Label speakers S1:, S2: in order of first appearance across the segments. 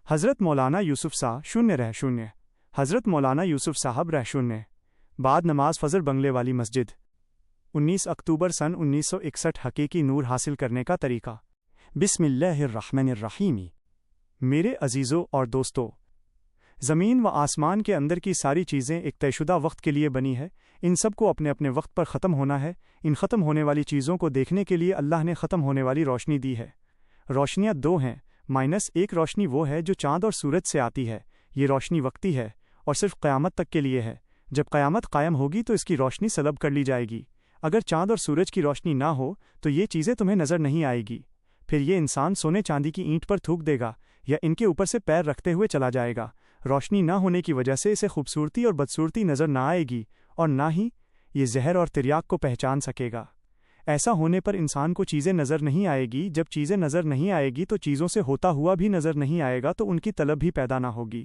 S1: حضرت مولانا یوسف صاحب 0-0 حضرت مولانا یوسف صاحب 0 بعد نماز فجر بنگلے والی مسجد 19 اکتوبر سن 1961 حقیقی نور حاصل کرنے کا طریقہ بسم اللہ الرحمن الرحیم میرے عزیزوں اور دوستو، زمین و آسمان کے اندر کی ساری چیزیں ایک طے شدہ وقت کے لیے بنی ہے، ان سب کو اپنے اپنے وقت پر ختم ہونا ہے۔ ان ختم ہونے والی چیزوں کو دیکھنے کے لیے اللہ نے ختم ہونے والی روشنی دی ہے۔ روشنیاں دو ہیں، -ایک روشنی وہ ہے جو چاند اور سورج سے آتی ہے، یہ روشنی وقتی ہے اور صرف قیامت تک کے لیے ہے۔ جب قیامت قائم ہوگی تو اس کی روشنی سلب کر لی جائے گی۔ اگر چاند اور سورج کی روشنی نہ ہو تو یہ چیزیں تمہیں نظر نہیں آئے گی۔ پھر یہ انسان سونے چاندی کی اینٹ پر تھوک دے گا یا ان کے اوپر سے پیر رکھتے ہوئے چلا جائے گا۔ روشنی نہ ہونے کی وجہ سے اسے خوبصورتی اور بدصورتی نظر نہ آئے گی اور نہ ہی یہ زہر اور تریاک کو پہچان سکے گا۔ ایسا ہونے پر انسان کو چیزیں نظر نہیں آئے گی۔ جب چیزیں نظر نہیں آئے گی تو چیزوں سے ہوتا ہوا بھی نظر نہیں آئے گا تو ان کی طلب بھی پیدا نہ ہوگی۔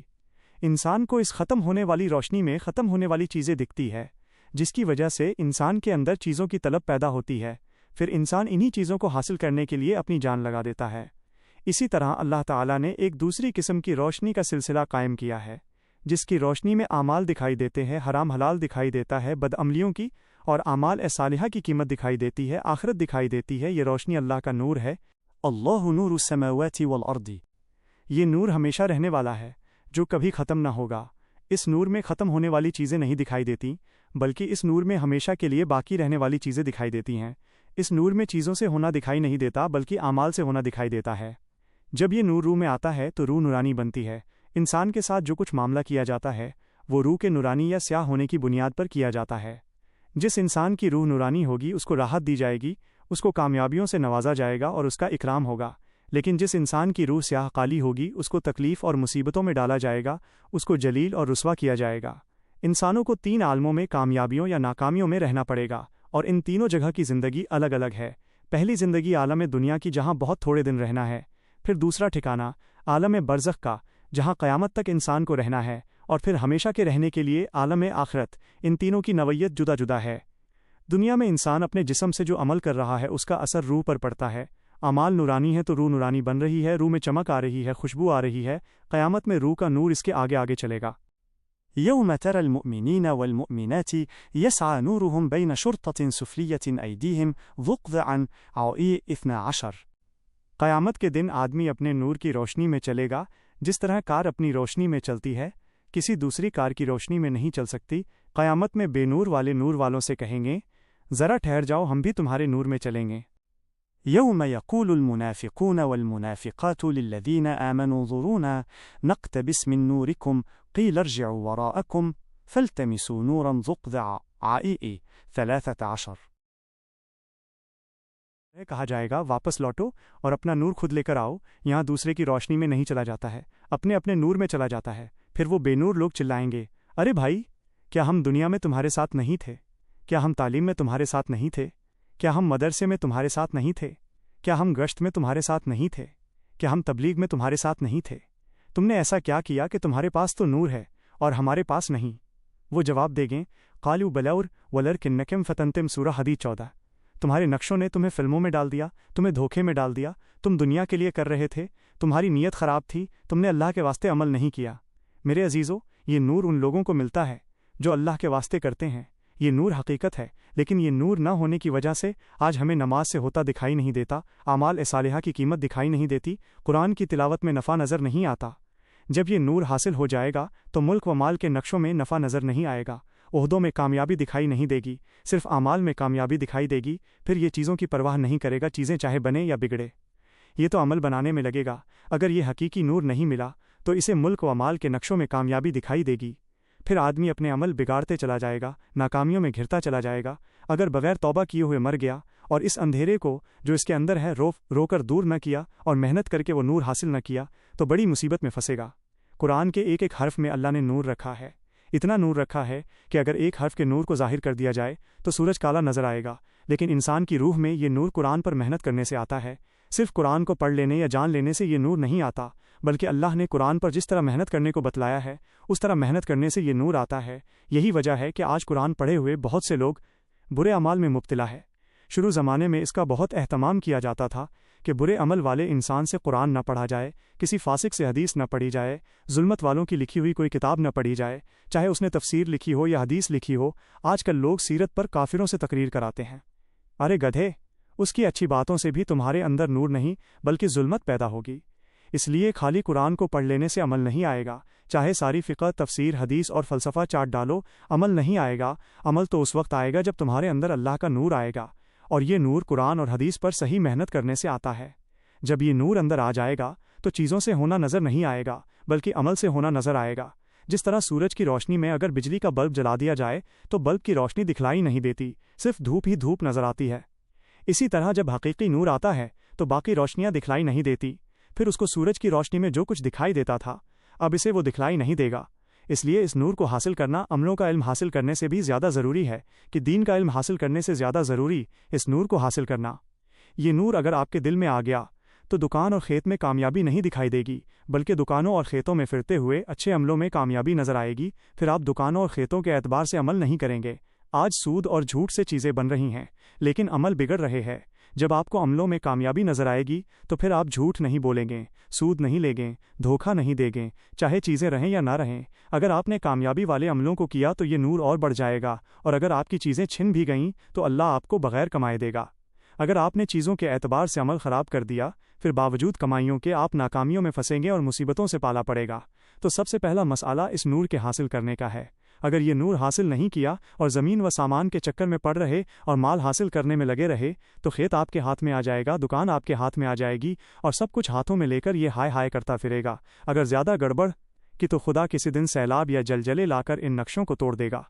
S1: انسان کو اس ختم ہونے والی روشنی میں ختم ہونے والی چیزیں دکھتی ہے، جس کی وجہ سے انسان کے اندر چیزوں کی طلب پیدا ہوتی ہے۔ پھر انسان انہی چیزوں کو حاصل کرنے کے لیے اپنی جان لگا دیتا ہے۔ اسی طرح اللہ تعالیٰ نے ایک دوسری قسم کی روشنی کا سلسلہ قائم کیا ہے، جس کی روشنی میں اعمال دکھائی دیتے ہیں، حرام حلال دکھائی دیتا ہے، بدعملیوں کی اور اعمال صالحہ کی قیمت دکھائی دیتی ہے، آخرت دکھائی دیتی ہے۔ یہ روشنی اللہ کا نور ہے۔ اللہ نور السماوات والارض، یہ نور ہمیشہ رہنے والا ہے جو کبھی ختم نہ ہوگا۔ اس نور میں ختم ہونے والی چیزیں نہیں دکھائی دیتی، بلکہ اس نور میں ہمیشہ کے لیے باقی رہنے والی چیزیں دکھائی دیتی ہیں۔ اس نور میں چیزوں سے ہونا دکھائی نہیں دیتا بلکہ اعمال سے ہونا دکھائی دیتا ہے۔ جب یہ نور روح میں آتا ہے تو روح نورانی بنتی ہے۔ انسان کے ساتھ جو کچھ معاملہ کیا جاتا ہے وہ روح کے نورانی یا سیاہ ہونے کی بنیاد پر کیا جاتا ہے۔ جس انسان کی روح نورانی ہوگی اس کو راحت دی جائے گی، اس کو کامیابیوں سے نوازا جائے گا اور اس کا اکرام ہوگا، لیکن جس انسان کی روح سیاہ کالی ہوگی اس کو تکلیف اور مصیبتوں میں ڈالا جائے گا، اس کو جلیل اور رسوا کیا جائے گا۔ انسانوں کو 3 عالموں میں کامیابیوں یا ناکامیوں میں رہنا پڑے گا اور ان تینوں جگہ کی زندگی الگ الگ ہے۔ پہلی زندگی عالم دنیا کی جہاں بہت تھوڑے دن رہنا ہے، پھر دوسرا ٹھکانہ عالم برزخ کا جہاں قیامت تک انسان کو رہنا ہے، اور پھر ہمیشہ کے رہنے کے لیے عالم آخرت۔ ان تینوں کی نوعیت جدا جدا ہے۔ دنیا میں انسان اپنے جسم سے جو عمل کر رہا ہے اس کا اثر روح پر پڑتا ہے۔ اعمال نورانی ہے تو روح نورانی بن رہی ہے، روح میں چمک آ رہی ہے، خوشبو آ رہی ہے۔ قیامت میں روح کا نور اس کے آگے آگے چلے گا۔
S2: يوم ترى المؤمنين والمؤمنات يسعى نورهم بين شرطة سفلية أيديهم ضقضعا عوئي 12۔
S1: قیامت کے دن آدمی اپنے نور کی روشنی میں چلے گا جس طرح کار اپنی روشنی میں چلتی ہے، کسی دوسری کار کی روشنی میں نہیں چل سکتی۔ قیامت میں بے نور والے نور والوں سے کہیں گے ذرا ٹھہر جاؤ، ہم بھی تمہارے نور میں چلیں گے۔
S2: يوم يقول المنافقون والمنافقات للذين آمنوا انظرونا نقتبس من نوركم قيل ارجعوا وراءكم فالتمسوا نورا ضقضع عائئ 13۔
S1: کہا جائے گا واپس لوٹو اور اپنا نور خود لے کر آؤ، یہاں دوسرے کی روشنی میں نہیں چلا جاتا ہے، اپنے اپنے نور میں چلا جاتا ہے۔ پھر وہ بے نور لوگ چلائیں گے، ارے بھائی، کیا ہم دنیا میں تمہارے ساتھ نہیں تھے؟ کیا ہم تعلیم میں تمہارے ساتھ نہیں تھے؟ کیا ہم مدرسے میں تمہارے ساتھ نہیں تھے؟ کیا ہم گشت میں تمہارے ساتھ نہیں تھے؟ کیا ہم تبلیغ میں تمہارے ساتھ نہیں تھے؟ تم نے ایسا کیا کیا کہ تمہارے پاس تو نور ہے اور ہمارے پاس نہیں؟ وہ جواب دیں گے قالوا بلور ولرکنکم فتنتم سورہ حدید 14۔ تمہارے نقشوں نے تمہیں فلموں میں ڈال دیا، تمہیں دھوکے میں ڈال دیا، تم دنیا کے لیے کر رہے تھے، تمہاری نیت خراب تھی، تم نے اللہ کے واسطے عمل نہیں کیا۔ میرے عزیزو، یہ نور ان لوگوں کو ملتا ہے جو اللہ کے واسطے کرتے ہیں۔ یہ نور حقیقت ہے، لیکن یہ نور نہ ہونے کی وجہ سے آج ہمیں نماز سے ہوتا دکھائی نہیں دیتا، اعمال صالحہ کی قیمت دکھائی نہیں دیتی، قرآن کی تلاوت میں نفع نظر نہیں آتا۔ جب یہ نور حاصل ہو جائے گا تو ملک و مال کے نقشوں میں نفع نظر نہیں آئے گا، عہدوں میں کامیابی دکھائی نہیں دے گی، صرف اعمال میں کامیابی دکھائی دے گی۔ پھر یہ چیزوں کی پرواہ نہیں کرے گا، چیزیں چاہے بنے یا بگڑے، یہ تو عمل بنانے میں لگے گا۔ اگر یہ حقیقی نور نہیں ملا تو اسے ملک و مال کے نقشوں میں کامیابی دکھائی دے گی، پھر آدمی اپنے عمل بگاڑتے چلا جائے گا، ناکامیوں میں گھرتا چلا جائے گا۔ اگر بغیر توبہ کیے ہوئے مر گیا اور اس اندھیرے کو جو اس کے اندر ہے رو کر دور نہ کیا اور محنت کر کے وہ نور حاصل نہ کیا تو بڑی مصیبت میں پھنسے گا۔ قرآن کے ایک ایک حرف میں اللہ نے نور رکھا ہے، اتنا نور رکھا ہے کہ اگر ایک حرف کے نور کو ظاہر کر دیا جائے تو سورج کالا نظر آئے گا، لیکن انسان کی روح میں یہ نور قرآن پر محنت کرنے سے آتا ہے۔ صرف قرآن کو پڑھ لینے یا جان لینے سے یہ نور نہیں آتا، بلکہ اللہ نے قرآن پر جس طرح محنت کرنے کو بتلایا ہے اس طرح محنت کرنے سے یہ نور آتا ہے۔ یہی وجہ ہے کہ آج قرآن پڑھے ہوئے بہت سے لوگ برے اعمال میں مبتلا ہے۔ شروع زمانے میں اس کا بہت اہتمام کیا جاتا تھا کہ برے عمل والے انسان سے قرآن نہ پڑھا جائے، کسی فاسق سے حدیث نہ پڑھی جائے، ظلمت والوں کی لکھی ہوئی کوئی کتاب نہ پڑھی جائے، چاہے اس نے تفسیر لکھی ہو یا حدیث لکھی ہو۔ آج کل لوگ سیرت پر کافروں سے تقریر کراتے ہیں۔ ارے گدھے، اس کی اچھی باتوں سے بھی تمہارے اندر نور نہیں بلکہ ظلمت پیدا ہوگی۔ اس لیے خالی قرآن کو پڑھ لینے سے عمل نہیں آئے گا، چاہے ساری فقہ، تفسیر، حدیث اور فلسفہ چاٹ ڈالو، عمل نہیں آئے گا۔ عمل تو اس وقت آئے گا جب تمہارے اندر اللہ کا نور آئے گا، اور یہ نور قرآن اور حدیث پر صحیح محنت کرنے سے آتا ہے۔ جب یہ نور اندر آ جائے گا تو چیزوں سے ہونا نظر نہیں آئے گا بلکہ عمل سے ہونا نظر آئے گا۔ جس طرح سورج کی روشنی میں اگر بجلی کا بلب جلا دیا جائے تو بلب کی روشنی دکھلائی نہیں دیتی، صرف دھوپ ہی دھوپ نظر آتی ہے۔ اسی طرح جب حقیقی نور آتا ہے تو باقی روشنیاں دکھلائی نہیں دیتی، پھر اس کو سورج کی روشنی میں جو کچھ دکھائی دیتا تھا اب اسے وہ دکھلائی نہیں دے گا۔ اس لیے اس نور کو حاصل کرنا عملوں کا علم حاصل کرنے سے بھی زیادہ ضروری ہے کہ دین کا علم حاصل کرنے سے زیادہ ضروری اس نور کو حاصل کرنا۔ یہ نور اگر آپ کے دل میں آ گیا تو دکان اور کھیت میں کامیابی نہیں دکھائی دے گی بلکہ دکانوں اور کھیتوں میں پھرتے ہوئے اچھے عملوں میں کامیابی نظر آئے گی۔ پھر آپ دکانوں اور کھیتوں کے اعتبار سے عمل نہیں کریں گے۔ آج سود اور جھوٹ سے چیزیں بن رہی ہیں لیکن عمل بگڑ رہے ہیں۔ جب آپ کو عملوں میں کامیابی نظر آئے گی تو پھر آپ جھوٹ نہیں بولیں گے، سود نہیں لیں گے، دھوکہ نہیں دیں گے، چاہے چیزیں رہیں یا نہ رہیں۔ اگر آپ نے کامیابی والے عملوں کو کیا تو یہ نور اور بڑھ جائے گا، اور اگر آپ کی چیزیں چھن بھی گئیں تو اللہ آپ کو بغیر کمائے دے گا۔ اگر آپ نے چیزوں کے اعتبار سے عمل خراب کر دیا پھر باوجود کمائیوں کے آپ ناکامیوں میں پھنسیں گے اور مصیبتوں سے پالا پڑے گا۔ تو سب سے پہلا مسئلہ اس نور کے حاصل کرنے کا ہے۔ اگر یہ نور حاصل نہیں کیا اور زمین و سامان کے چکر میں پڑ رہے اور مال حاصل کرنے میں لگے رہے تو کھیت آپ کے ہاتھ میں آ جائے گا، دکان آپ کے ہاتھ میں آ جائے گی اور سب کچھ ہاتھوں میں لے کر یہ ہائے ہائے کرتا پھرے گا۔ اگر زیادہ گڑبڑ کی تو خدا کسی دن سیلاب یا جلجلے لا کر ان نقشوں کو توڑ دے گا۔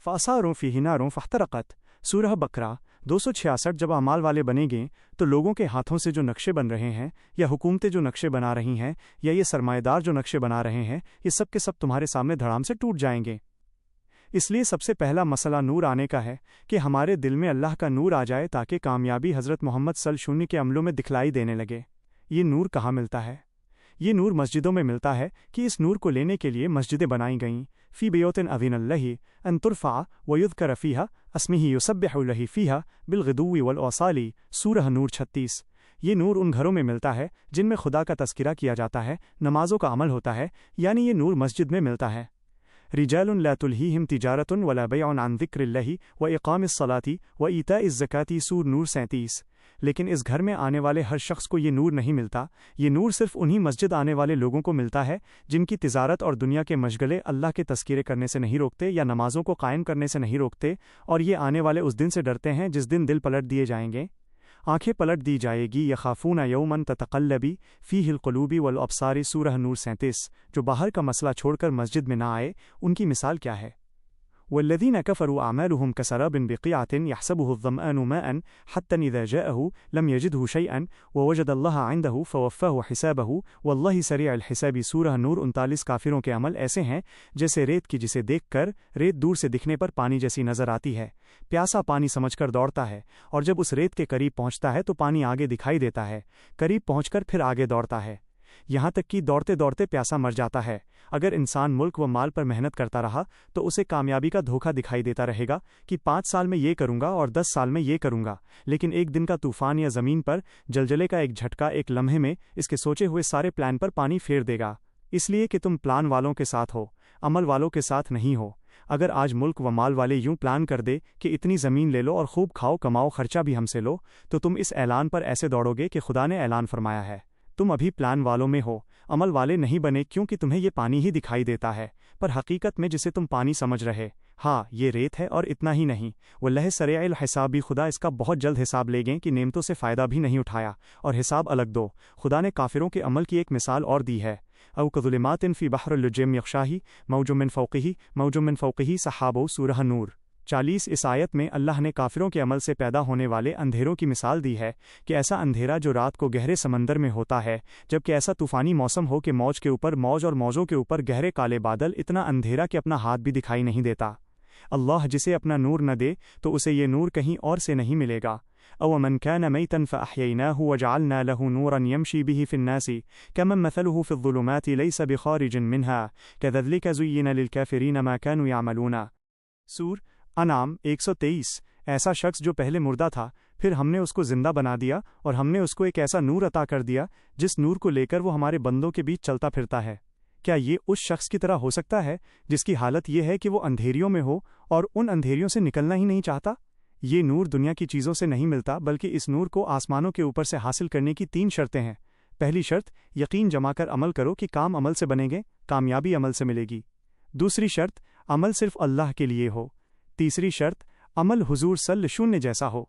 S1: فَأَصَارُوا فِيهِ نَارٌ فَاحْتَرَقَتْ سورہ بقرہ 266۔ جب اعمال والے بنیں گے تو لوگوں کے ہاتھوں سے جو نقشے بن رہے ہیں یا حکومتیں جو نقشے بنا رہی ہیں یا یہ سرمایہ دار جو نقشے بنا رہے ہیں یہ سب کے سب تمہارے سامنے دھڑام سے ٹوٹ جائیں گے۔ اس لیے سب سے پہلا مسئلہ نور آنے کا ہے کہ ہمارے دل میں اللہ کا نور آ جائے تاکہ کامیابی حضرت محمد صلی اللہ علیہ وسلم کے عملوں میں دکھلائی دینے لگے۔ یہ نور کہاں ملتا ہے؟ یہ نور مسجدوں میں ملتا ہے کہ اس نور کو لینے کے لیے مسجدیں بنائی گئیں۔ فی بیوت اذن اللہ ان ترفع ویذکر فیہا اسمہ یسبح لہ فیہا بالغدو والآصال سورہ نور 36۔ یہ نور ان گھروں میں ملتا ہے جن میں خدا کا تذکرہ کیا جاتا ہے، نمازوں کا عمل ہوتا ہے، یعنی یہ نور مسجد میں ملتا ہے۔ رجال لا تلہیہم تجارۃ ولا بیع عن ذکر اللہ واقام الصلاۃ وایتاء الزکاۃ سور نور 37۔ لیکن اس گھر میں آنے والے ہر شخص کو یہ نور نہیں ملتا۔ یہ نور صرف انہی مسجد آنے والے لوگوں کو ملتا ہے جن کی تجارت اور دنیا کے مشغلے اللہ کے تذکرے کرنے سے نہیں روکتے یا نمازوں کو قائم کرنے سے نہیں روکتے، اور یہ آنے والے اس دن سے ڈرتے ہیں جس دن دل پلٹ دیے جائیں گے، آنکھیں پلٹ دی جائے گی۔ یخافون یوما تتقلب فیہ القلوب والابصار سورہ نور 37۔ جو باہر کا مسئلہ چھوڑ کر مسجد میں نہ آئے ان کی مثال کیا ہے؟ والذین کفروا اعمالهم کسراب بقیعۃ یحسبہ الظمآن ماء حتى اذا جاءه لم یجدہ شیئا ووجد اللہ عنده فوفاہ حسابہ واللہ سریع الحساب سورہ نور 39۔ کافروں کے عمل ایسے ہیں جیسے ریت کی جسے دیکھ کر ریت دور سے دکھنے پر پانی جیسی نظر آتی ہے، پیاسا پانی سمجھ کر دوڑتا ہے، اور جب اس ریت کے قریب پہنچتا ہے تو پانی آگے دکھائی دیتا ہے، قریب پہنچ کر پھر آگے دوڑتا ہے، یہاں تک کہ دوڑتے دوڑتے پیاسا مر جاتا ہے۔ اگر انسان ملک و مال پر محنت کرتا رہا تو اسے کامیابی کا دھوکہ دکھائی دیتا رہے گا کہ 5 سال میں یہ کروں گا اور 10 سال میں یہ کروں گا، لیکن ایک دن کا طوفان یا زمین پر جلجلے کا ایک جھٹکا ایک لمحے میں اس کے سوچے ہوئے سارے پلان پر پانی پھیر دے گا، اس لیے کہ تم پلان والوں کے ساتھ ہو، عمل والوں کے ساتھ نہیں ہو۔ اگر آج ملک و مال والے یوں پلان کر دے کہ اتنی زمین لے لو اور خوب کھاؤ کماؤ، خرچہ بھی ہم سے لو، تو تم اس اعلان پر ایسے دوڑو گے کہ خدا نے اعلان فرمایا ہے۔ تم ابھی پلان والوں میں ہو، عمل والے نہیں بنے، کیونکہ تمہیں یہ پانی ہی دکھائی دیتا ہے، پر حقیقت میں جسے تم پانی سمجھ رہے ہاں یہ ریت ہے، اور اتنا ہی نہیں، واللہ سریع الحساب بھی خدا اس کا بہت جلد حساب لے گے کہ نعمتوں سے فائدہ بھی نہیں اٹھایا اور حساب الگ دو۔ خدا نے کافروں کے عمل کی ایک مثال اور دی ہے، او کظلمات فی بحر اللجم یغشاہ موج من فوقہ سحاب سورہ نور 40۔ اس آیت میں اللہ نے کافروں کے عمل سے پیدا ہونے والے اندھیروں کی مثال دی ہے کہ ایسا اندھیرا جو رات کو گہرے سمندر میں ہوتا ہے، جبکہ ایسا طوفانی موسم ہو کہ موج کے اوپر موج اور موجوں کے اوپر گہرے کالے بادل، اتنا اندھیرا کہ اپنا ہاتھ بھی دکھائی نہیں دیتا۔ اللہ جسے اپنا نور نہ دے تو اسے یہ نور کہیں اور سے نہیں ملے گا۔ او من كان ميتا فأحييناه وجعلنا له نورا يمشي به في الناس كمن مثله في الظلمات ليس بخارج منها كذلك زين للكافرين ما كانوا يعملون سور انعام 123۔ ایسا شخص جو پہلے مردہ تھا پھر ہم نے اس کو زندہ بنا دیا اور ہم نے اس کو ایک ایسا نور عطا کر دیا جس نور کو لے کر وہ ہمارے بندوں کے بیچ چلتا پھرتا ہے۔ کیا یہ اس شخص کی طرح ہو سکتا ہے جس کی حالت یہ ہے کہ وہ اندھیریوں میں ہو اور ان اندھیریوں سے نکلنا ہی نہیں چاہتا؟ یہ نور دنیا کی چیزوں سے نہیں ملتا، بلکہ اس نور کو آسمانوں کے اوپر سے حاصل کرنے کی 3 شرطیں ہیں۔ پہلی شرط، یقین جما کر عمل کرو کہ کام عمل سے بنیں گے، کامیابی عمل سے ملے گی۔ دوسری شرط، عمل صرف اللہ کے لیے ہو۔ تیسری شرط، عمل حضور صلی اللہ علیہ وسلم جیسا ہو،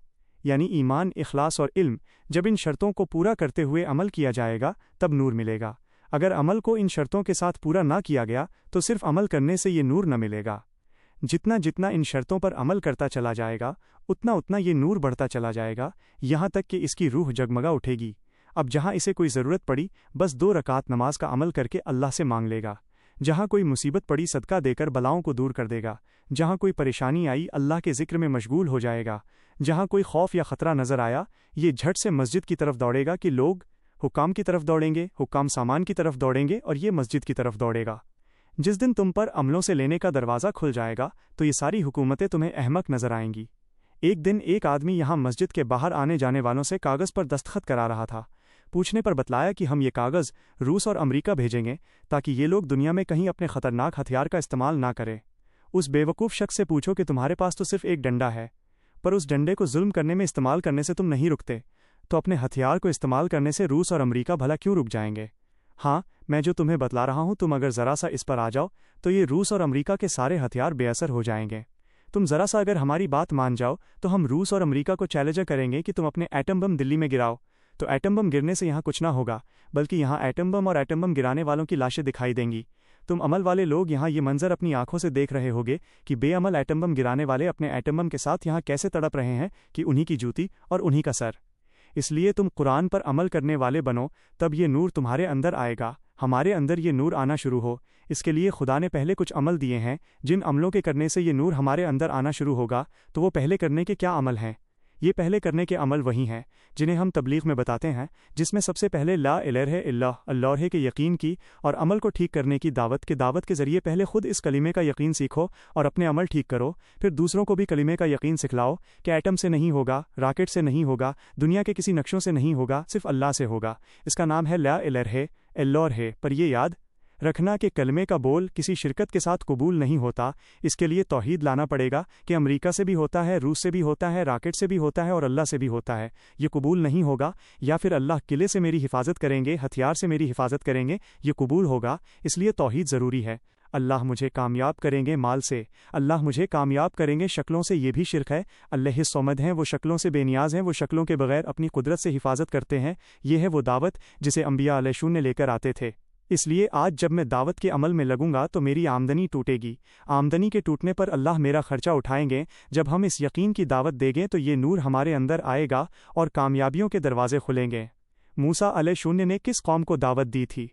S1: یعنی ایمان، اخلاص اور علم۔ جب ان شرطوں کو پورا کرتے ہوئے عمل کیا جائے گا تب نور ملے گا۔ اگر عمل کو ان شرطوں کے ساتھ پورا نہ کیا گیا تو صرف عمل کرنے سے یہ نور نہ ملے گا۔ جتنا جتنا ان شرطوں پر عمل کرتا چلا جائے گا اتنا اتنا یہ نور بڑھتا چلا جائے گا، یہاں تک کہ اس کی روح جگمگا اٹھے گی۔ اب جہاں اسے کوئی ضرورت پڑی بس 2 رکعت نماز کا عمل کر کے اللہ سے مانگ لے گا۔ جہاں کوئی مصیبت پڑی صدقہ دے کر بلاؤں کو دور کر دے گا۔ جہاں کوئی پریشانی آئی اللہ کے ذکر میں مشغول ہو جائے گا۔ جہاں کوئی خوف یا خطرہ نظر آیا یہ جھٹ سے مسجد کی طرف دوڑے گا کہ لوگ حکام کی طرف دوڑیں گے، حکام سامان کی طرف دوڑیں گے اور یہ مسجد کی طرف دوڑے گا۔ جس دن تم پر عملوں سے لینے کا دروازہ کھل جائے گا تو یہ ساری حکومتیں تمہیں احمق نظر آئیں گی۔ ایک دن ایک آدمی یہاں مسجد کے باہر آنے جانے والوں سے کاغذ پر دستخط کرا رہا تھا۔ پوچھنے پر بتلایا کہ ہم یہ کاغذ روس اور امریکہ بھیجیں گے تاکہ یہ لوگ دنیا میں کہیں اپنے خطرناک ہتھیار کا استعمال نہ کریں۔ اس بیوقوف شخص سے پوچھو کہ تمہارے پاس تو صرف ایک ڈنڈا ہے، پر اس ڈنڈے کو ظلم کرنے میں استعمال کرنے سے تم نہیں رکتے، تو اپنے ہتھیار کو استعمال کرنے سے روس اور امریکہ بھلا کیوں رک جائیں گے؟ ہاں، میں جو تمہیں بتلا رہا ہوں تم اگر ذرا سا اس پر آ جاؤ تو یہ روس اور امریکہ کے سارے ہتھیار بے اثر ہو جائیں گے۔ تم ذرا سا اگر ہماری بات مان جاؤ تو ہم روس اور امریکہ کو چیلنج کریں گے کہ تم اپنے ایٹم بم دلی میں گراؤ، تو ایٹم بم گرنے سے یہاں کچھ نہ ہوگا، بلکہ یہاں ایٹم بم اور ایٹم بم گرانے والوں کی لاشیں دکھائی دیں گی۔ تم عمل والے لوگ یہاں یہ منظر اپنی آنکھوں سے دیکھ رہے ہوگے کہ بے عمل ایٹم بم گرانے والے اپنے ایٹم بم کے ساتھ یہاں کیسے تڑپ رہے ہیں کہ انہی کی جوتی اور انہی کا سر۔ اس لیے تم قرآن پر عمل کرنے والے بنو، تب یہ نور تمہارے اندر آئے گا۔ ہمارے اندر یہ نور آنا شروع ہو، اس کے لیے خدا نے پہلے کچھ عمل دیے ہیں، جن عملوں کے کرنے سے یہ نور ہمارے اندر آنا شروع ہوگا۔ تو وہ پہلے کرنے کے کیا عمل ہیں؟ یہ پہلے کرنے کے عمل وہی ہیں جنہیں ہم تبلیغ میں بتاتے ہیں، جس میں سب سے پہلے لا الہ الا اللہ کے یقین کی اور عمل کو ٹھیک کرنے کی دعوت کے ذریعے پہلے خود اس کلمے کا یقین سیکھو اور اپنے عمل ٹھیک کرو، پھر دوسروں کو بھی کلمے کا یقین سکھلاؤ کہ ایٹم سے نہیں ہوگا، راکٹ سے نہیں ہوگا، دنیا کے کسی نقشوں سے نہیں ہوگا، صرف اللہ سے ہوگا۔ اس کا نام ہے لا الہ الا اللہ۔ پر یہ یاد رکھنا کہ کلمے کا بول کسی شرکت کے ساتھ قبول نہیں ہوتا، اس کے لیے توحید لانا پڑے گا کہ امریکہ سے بھی ہوتا ہے، روس سے بھی ہوتا ہے، راکٹ سے بھی ہوتا ہے اور اللہ سے بھی ہوتا ہے، یہ قبول نہیں ہوگا۔ یا پھر اللہ قلعے سے میری حفاظت کریں گے، ہتھیار سے میری حفاظت کریں گے، یہ قبول ہوگا۔ اس لیے توحید ضروری ہے۔ اللہ مجھے کامیاب کریں گے مال سے، اللہ مجھے کامیاب کریں گے شکلوں سے، یہ بھی شرک ہے۔ اللہ الصمد ہیں، وہ شکلوں سے بے نیاز ہیں، وہ شکلوں کے بغیر اپنی قدرت سے حفاظت کرتے ہیں۔ یہ ہے وہ دعوت جسے انبیاء علیہ السلام نے لے کر آتے تھے۔ اس لیے آج جب میں دعوت کے عمل میں لگوں گا تو میری آمدنی ٹوٹے گی، آمدنی کے ٹوٹنے پر اللہ میرا خرچہ اٹھائیں گے۔ جب ہم اس یقین کی دعوت دیں گے تو یہ نور ہمارے اندر آئے گا اور کامیابیوں کے دروازے کھلیں گے۔ موسیٰ علیہ السلام نے کس قوم کو دعوت دی تھی؟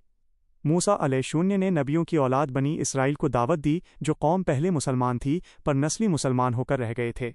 S1: موسیٰ علیہ السلام نے نبیوں کی اولاد بنی اسرائیل کو دعوت دی، جو قوم پہلے مسلمان تھی پر نسلی مسلمان ہو کر رہ گئے تھے۔